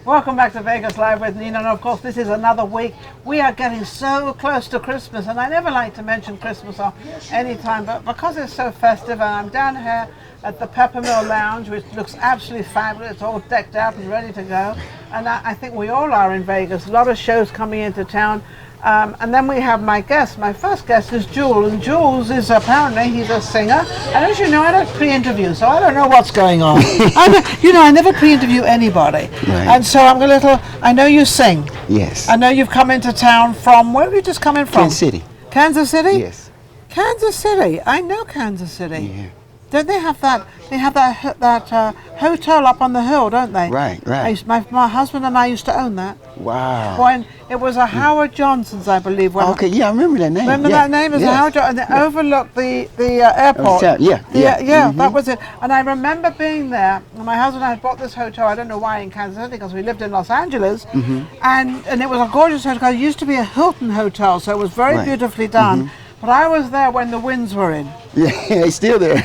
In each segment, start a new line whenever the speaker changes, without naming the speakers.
Welcome back to Vegas Live with Nina, and of course this is another week. We are getting so close to Christmas, and I never like to mention Christmas or any time, but because it's so festive, and I'm down here at the Peppermill Lounge, which looks absolutely fabulous. It's all decked out and ready to go, and I think we all are in Vegas. A lot of shows coming into town. And then we have my guest. My first guest is Jules, and Jules is apparently, he's a singer. And as you know, I don't pre-interview, so I don't know what's going on. I never pre-interview anybody.
Right.
And so I know you sing.
Yes.
I know you've come into town from, where have you just come in from?
Kansas City.
Kansas City?
Yes.
Kansas City. I know Kansas City.
Yeah.
Don't they have that? They have that hotel up on the hill, don't they?
Right.
My husband and I used to own that.
Wow.
When it was a Howard Johnson's, I believe.
Okay, yeah, I remember that name.
Remember that name? It was a Howard Johnson, and they overlooked the airport. That was it. And I remember being there, and my husband and I had bought this hotel, I don't know why, in Kansas City, because we lived in Los Angeles, and it was a gorgeous hotel. It used to be a Hilton hotel, so it was very beautifully done. But I was there when the Winds were in.
Yeah, they're still there.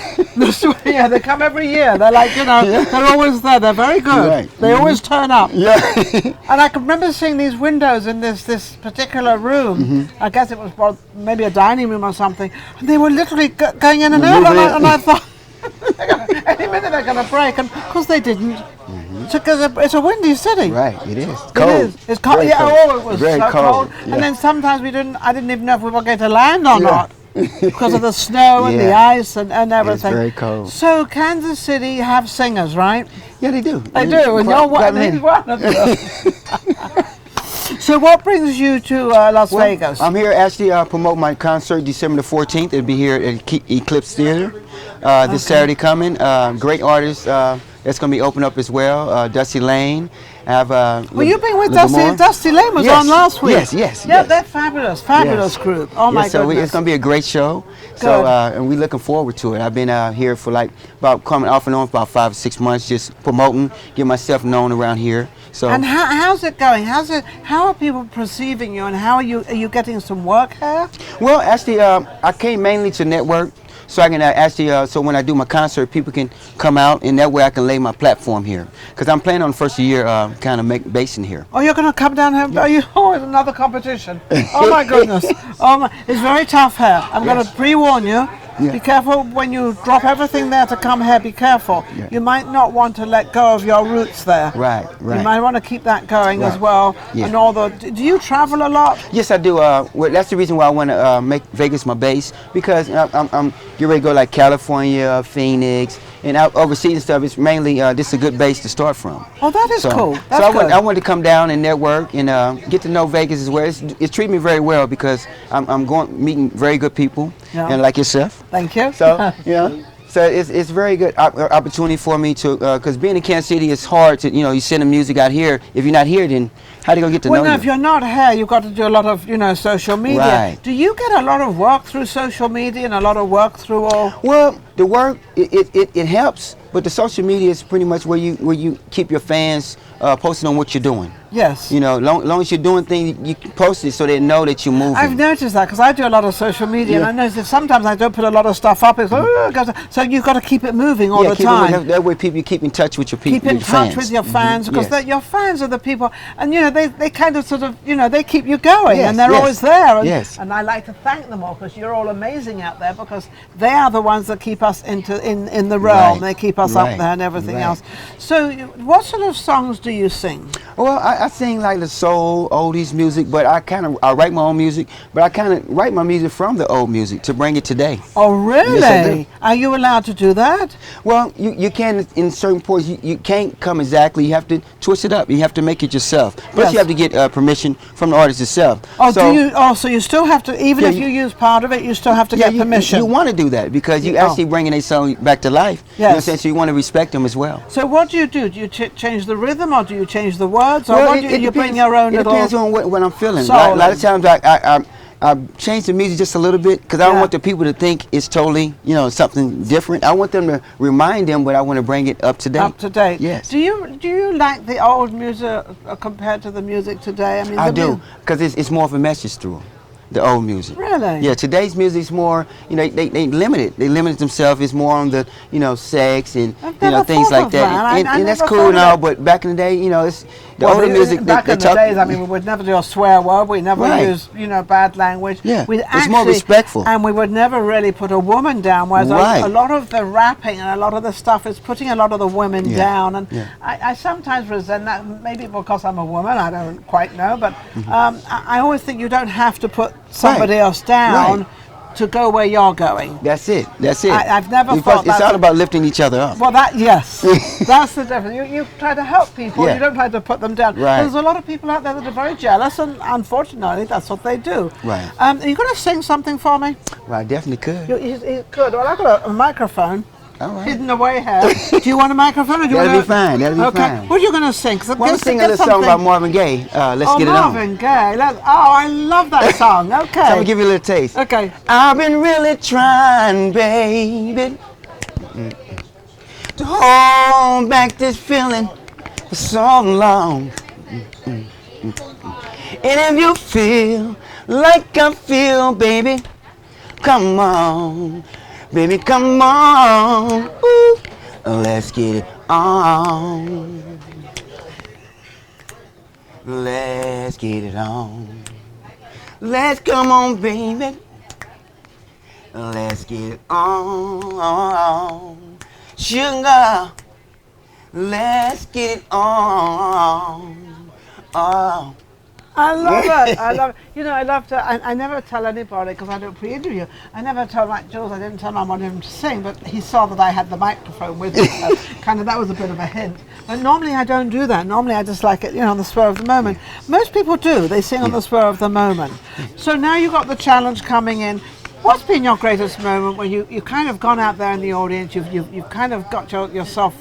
Yeah, they come every year. They're like, they're always there. They're very good.
Right.
They always turn up.
Yeah.
And I can remember seeing these windows in this particular room. I guess it was maybe a dining room or something. And they were literally going in and out. And I thought, any minute they're going to break. And of course they didn't. Because it's a windy city.
Right, it is. Cold.
It is. It's cold.
Very
Yeah,
cold.
it was
Very
so cold.
Yeah.
And then sometimes I didn't even know if we were going to land or not. Because of the snow and the ice and everything.
It's very cold.
So Kansas City have singers, right?
Yeah, they do.
They do, and you're one of them. So what brings you to Las Vegas?
I'm here actually promote my concert December the 14th. It'll be here at Eclipse Theater this Saturday coming. Great artists that's going to be open up as well. Dustyy Lane. I have,
well, you've been with Dustyy. Dustyy Lane was on last week.
Yes.
Yeah, they're fabulous group. Oh my goodness.
It's going to be a great show. So and we're looking forward to it. I've been here for about coming off and on for about 5 or 6 months, just promoting, getting myself known around here. So. And
how's it going? How are people perceiving you, and are you getting some work here?
Well, actually, I came mainly to network. So I can so when I do my concert, people can come out, and that way I can lay my platform here. Because I'm planning on the first year kind of basing here.
Oh, you're going to come down here? Yeah. Oh, it's another competition. Oh my goodness. It's very tough here. I'm going to pre-warn you. Yeah. Be careful when you drop everything there to come here. Be careful. Yeah. You might not want to let go of your roots there.
Right.
You might want to keep that going as well. Yeah. And do you travel a lot?
Yes, I do. Well, that's the reason why I want to make Vegas my base, because I'm getting ready to go like California, Phoenix, and out overseas and stuff. It's mainly this is a good base to start from.
Oh, that is cool.
I wanted to come down and network and get to know Vegas as well. It's treated me very well because I'm meeting very good people and like yourself.
Thank you.
So so it's very good opportunity for me to because being in Kansas City is hard to you send the music out here. If you're not here, then how do you get to know you?
Well, if you're not here, you've got to do a lot of social media.
Right.
Do you get a lot of work through social media and a lot of work through all?
Well, the work it helps, but the social media is pretty much where you keep your fans posting on what you're doing.
Yes.
Long as you're doing things, you can post it so they know that you're moving.
I've noticed that because I do a lot of social media, and I notice that sometimes I don't put a lot of stuff up. So you've got to keep it moving all the time.
That way, people keep in touch with your people.
Keep in touch with your fans because your fans are the people, and they kind of they keep you going, and they're always there. And I like to thank them all because you're all amazing out there because they are the ones that keep us in the realm. They keep us up there and everything else. So, what sort of songs do you sing?
Well, I sing like the soul, oldies music, but I write my own music, but I kind of write my music from the old music to bring it today.
Oh, really?
Yes, I do.
Are you allowed to do that?
Well, you can in certain points. You can't come exactly. You have to twist it up. You have to make it yourself. Plus, you have to get permission from the artist itself.
Oh, so you still have to, even if you use part of it, you still have to get permission.
You want to do that because you actually bringing a song back to life. Yes. You know what I'm saying? So you want to respect them as well.
So what do? Do you change the rhythm, or do you change the words, or what do you bring your own little?
It depends on what I'm feeling. A lot of times I change the music just a little bit because I don't want the people to think it's totally, something different. I want them to remind them, but I want to bring it up to date.
Up to date.
Yes.
Do you like the old music compared to the music today?
I do because it's more of a message through the old music.
Really?
Yeah. Today's music's more, they limit it. They limit themselves. It's more on the, sex and things like that. And that's cool and all. But back in the day, The older music,
back
they
in the
talk.
days, I mean, we would never do a swear word. We never
Right.
use, bad language.
Yeah,
We'd
it's more respectful.
And we would never really put a woman down. Whereas
Right.
a lot of the rapping and a lot of the stuff is putting a lot of the women
Yeah,
down. And
yeah.
I sometimes resent that. Maybe because I'm a woman, I don't quite know. But I always think you don't have to put somebody else down.
Right.
To go where you're going.
That's it. That's it.
I've never
It's
thought
it's all about lifting each other up.
Well, yes, that's the difference. You try to help people.
Yeah.
You don't try to put them down.
Right.
There's a lot of people out there that are very jealous, and unfortunately, that's what they do.
Right.
Are you going to sing something for me?
Well, I definitely could.
You could. Well, I've got a microphone.
All right.
Hidden away here. Do you want a microphone? Or do you
That'll
want
be fine. That'll be fine.
What are you going to sing?
Well, I'm singing a little song about Marvin Gaye. Let's get it on.
Marvin Gaye. I love that song. Okay.
So I'm gonna give you a little taste.
Okay.
I've been really trying, baby, to hold back this feeling for so long. And if you feel like I feel, baby, come on, baby, come on. Ooh, let's get it on. Let's get it on. Let's come on, baby. Let's get it on. Sugar, let's get it on. Oh.
I love it. I love it. I love to. I never tell anybody because I don't pre-interview. I never told Mike Jules. I didn't tell him I wanted him to sing, but he saw that I had the microphone with me. So that was a bit of a hint. But normally I don't do that. Normally I just like it, on the spur of the moment. Most people do. They sing on the spur of the moment. So now you've got the challenge coming in. What's been your greatest moment when you've kind of gone out there in the audience? You've kind of got yourself,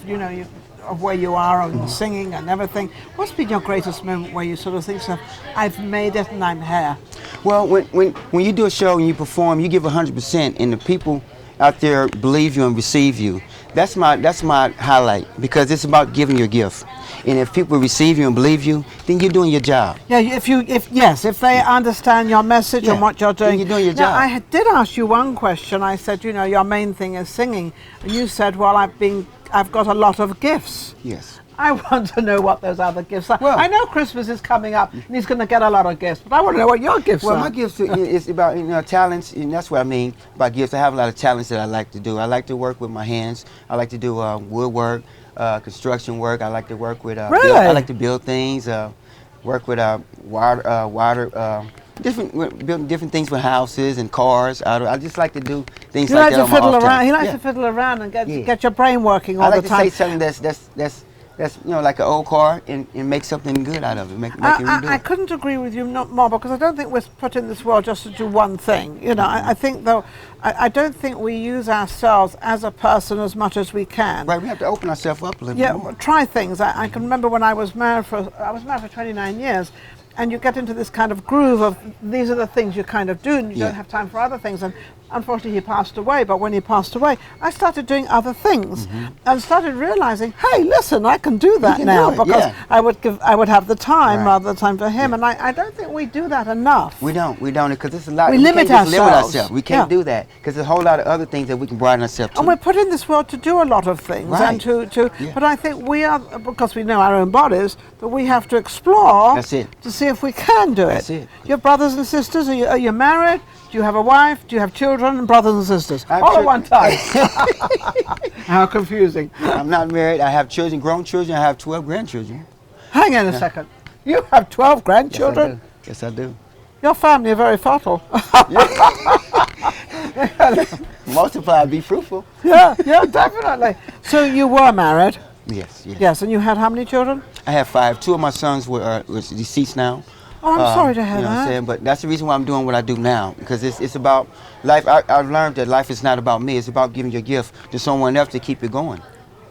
of where you are and singing and everything. What's been your greatest moment where you sort of think, I've made it and I'm here?
Well, when you do a show and you perform, you give 100%, and the people out there believe you and receive you. That's my highlight, because it's about giving your gift. And if people receive you and believe you, then you're doing your job.
Yeah, if they understand your message and what you're doing.
Then you're doing your job.
I did ask you one question. I said, your main thing is singing, and you said, well, I've got a lot of gifts.
Yes.
I want to know what those other gifts are.
Well,
I know Christmas is coming up and he's going to get a lot of gifts, but I want to know what your gifts are.
Well, my gifts is about talents, and that's what I mean by gifts. I have a lot of talents that I like to do. I like to work with my hands. I like to do woodwork, construction work. I like to work with.
Really?
I like to build things. Work with water. Building different things for houses and cars. I just like to do things like that on my off time.
He likes to fiddle around and get your brain working all
the time.
the time.
I like to say something that's like an old car and make something good out of it. Make it redo it.
I couldn't agree with you more, because I don't think we're put in this world just to do one thing. I think though, I don't think we use ourselves as a person as much as we can.
Right, we have to open ourselves up a little bit more.
Try things. I can remember when I was married for 29 years. And you get into this kind of groove of these are the things you kind of do, and you don't have time for other things. And unfortunately, he passed away. But when he passed away, I started doing other things and started realizing, hey, listen, I can do that now, because I would have the time rather than time for him. And I don't think we do that enough.
We don't, because it's a lot.
We limit ourselves.
We can't do that, because there's a whole lot of other things that we can broaden ourselves to.
And we're put in this world to do a lot of things, and but I think we are, because we know our own bodies, that we have to explore.
That's it.
To see if we can do it.
That's it.
Your brothers and sisters, are you married? Do you have a wife? Do you have children and brothers and sisters? All at one time. How confusing.
I'm not married. I have children, grown children. I have 12 grandchildren.
Hang on a second. You have 12 grandchildren?
Yes, I do.
Your family are very fertile.
Multiply, be fruitful.
Yeah, definitely. So you were married?
Yes.
Yes, and you had how many children?
I have 5. 2 of my sons were deceased now.
Oh, I'm sorry to hear
you know
that.
What I'm saying? But that's the reason why I'm doing what I do now, because it's about life. I've learned that life is not about me. It's about giving your gift to someone else to keep it going.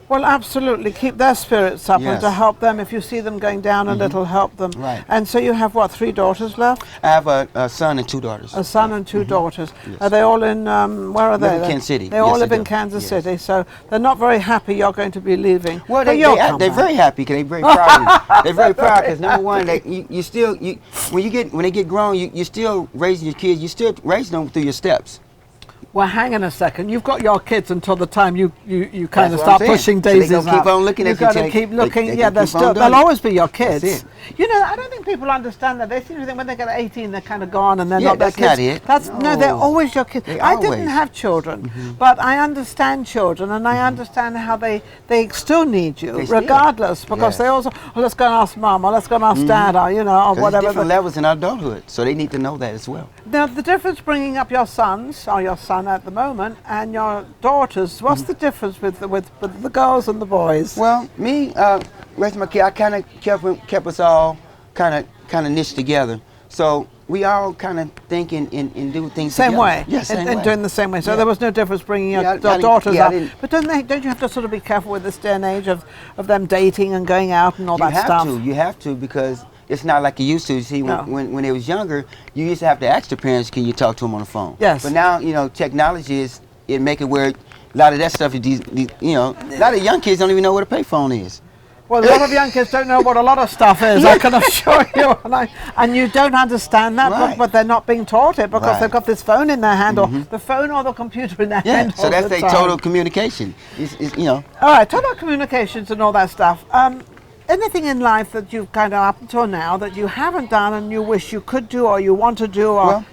Well, absolutely. Keep their spirits up, and
Yes.
to help them. If you see them going down a little, help them.
Right.
And so you have, 3 daughters left?
I have a son and 2 daughters.
A son and 2 daughters.
Yes.
Are they all in, where are they?
in Kansas City.
They all
Yes,
live
they
in
do.
Kansas
Yes.
City, so they're not very happy you're going to be leaving.
Well,
But you'll come
they're
back.
very happy, because they're very proud. They're very proud because, number one, when they get grown, you still raising your kids. You still raising them through your steps.
Well, hang on a second. You've got your kids until the time you kind of
That's what I'm
start
saying.
pushing
So they
daisies
gonna keep
up.
on looking
You've
at you,
got to
Jake.
keep looking.
They
Yeah,
gonna keep on doing
they'll
it.
always be your kids.
That's it.
You know, I don't think people understand that. They seem to think when they get 18, they're kind of gone and they're
Yeah,
not their
that's
kids.
not it.
That's no, they're
No.
always your kids.
They
I didn't
always.
have children, but I understand children, and I understand how they still need you,
They still.
regardless, because
Yes.
they also, oh, let's go and ask mum, or let's go and ask dad, or or
'Cause
whatever.
There's different levels in adulthood, so they need to know that as well.
Now, the difference bringing up your sons, or your son at the moment, and your daughters, what's the difference with the girls and the boys?
Well, me, rest of my kid, I kind of kept us all kind of niched together. So we all kind of think and do things
Same
together.
way,
Yeah, same way.
and doing the same way. So
Yeah.
there was no difference bringing your
Yeah, I didn't-
daughters
yeah, I
up.
didn't-
But don't you have to sort of be careful with this day and age of them dating and going out and all that
You have
stuff?
to, you have to, because it's not like you used to. See,
No.
when they was younger, you used to have to ask their parents, can you talk to them on the phone?
Yes.
But now, technology it make it where a lot of that stuff, a lot of young kids don't even know what a payphone is.
Well, a lot of young kids don't know what a lot of stuff is, I can assure you. And you don't understand that,
Right.
but they're not being taught it because
Right.
they've got this phone in their hand, or the phone or the computer in their
Yeah,
hand.
so
all
that's
the
their
time.
total communication.
All right, talk about communications and all that stuff. Anything in life that you've kind of up until now that you haven't done and you wish you could do or you want to do? Or
Well,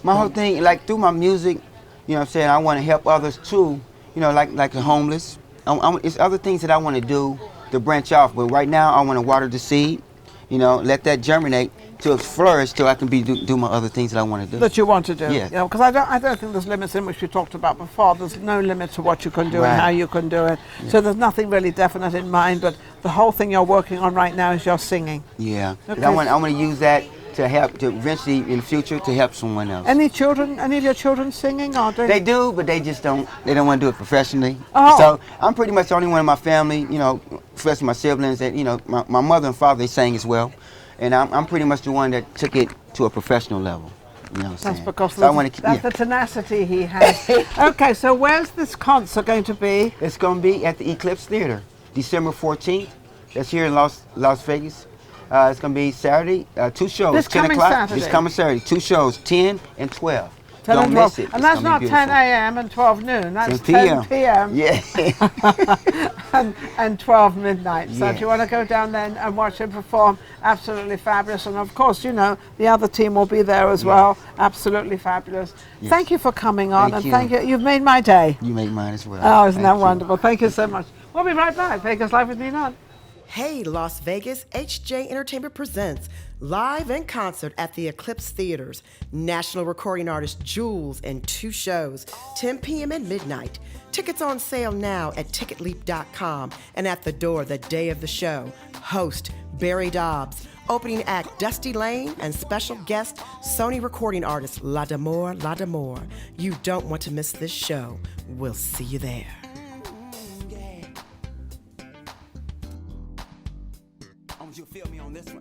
my whole thing, like through my music, what I'm saying, I want to help others too, like the homeless. It's other things that I want to do to branch off, but right now I want to water the seed, let that germinate to flourish till I can do my other things that I want to do.
that you want to do,
Yeah.
Because I don't think there's limits in which we talked about before. There's no limit to what you can do and
Right.
how you can do it. So there's nothing really definite in mind. But the whole thing you're working on right now is your singing.
Yeah, 'Cause
Okay.
I want to use that to help, to eventually in the future to help someone else.
Any children? Any of your children singing or doing?
They do, but they just don't. They don't want to do it professionally.
Oh.
So I'm pretty much the only one in my family, especially my siblings, that my mother and father, they sang as well, and I'm pretty much the one that took it to a professional level. You know what I'm
That's
saying?
because
So I wanna keep-
that's the tenacity he has. Okay, so where's this concert going to be?
It's going to be at the Eclipse Theater, December 14th. That's here in Las Vegas. It's going to be Saturday, 2 shows,
This
10
coming
o'clock.
Saturday.
This coming Saturday, 2 shows, 10 and 12.
10
Don't
and
miss
12.
it.
And
It's
that's
gonna
not
be
10
beautiful.
a.m. and 12 noon. That's
10
10 p.m.
Yeah.
and 12 midnight. So
Yes.
if you want to go down there and watch him perform, absolutely fabulous. And of course, the other team will be there as well. Absolutely fabulous.
Yes.
Thank you for coming on,
Thank
and
you.
thank you. You've made my day.
You make mine as well.
Oh, isn't that
Thank you.
wonderful? Thank you so much. We'll be right back. Vegas Live with Nina.
Hey, Las Vegas, HJ Entertainment presents live in concert at the Eclipse Theaters. National recording artist Jules and 2 shows, 10 p.m. and midnight. Tickets on sale now at ticketleap.com and at the door the day of the show. Host Barry Dobbs. Opening act Dustyy Lane and special guest Sony recording artist Damour. You don't want to miss this show. We'll see you there.
I want you to feel me on this one.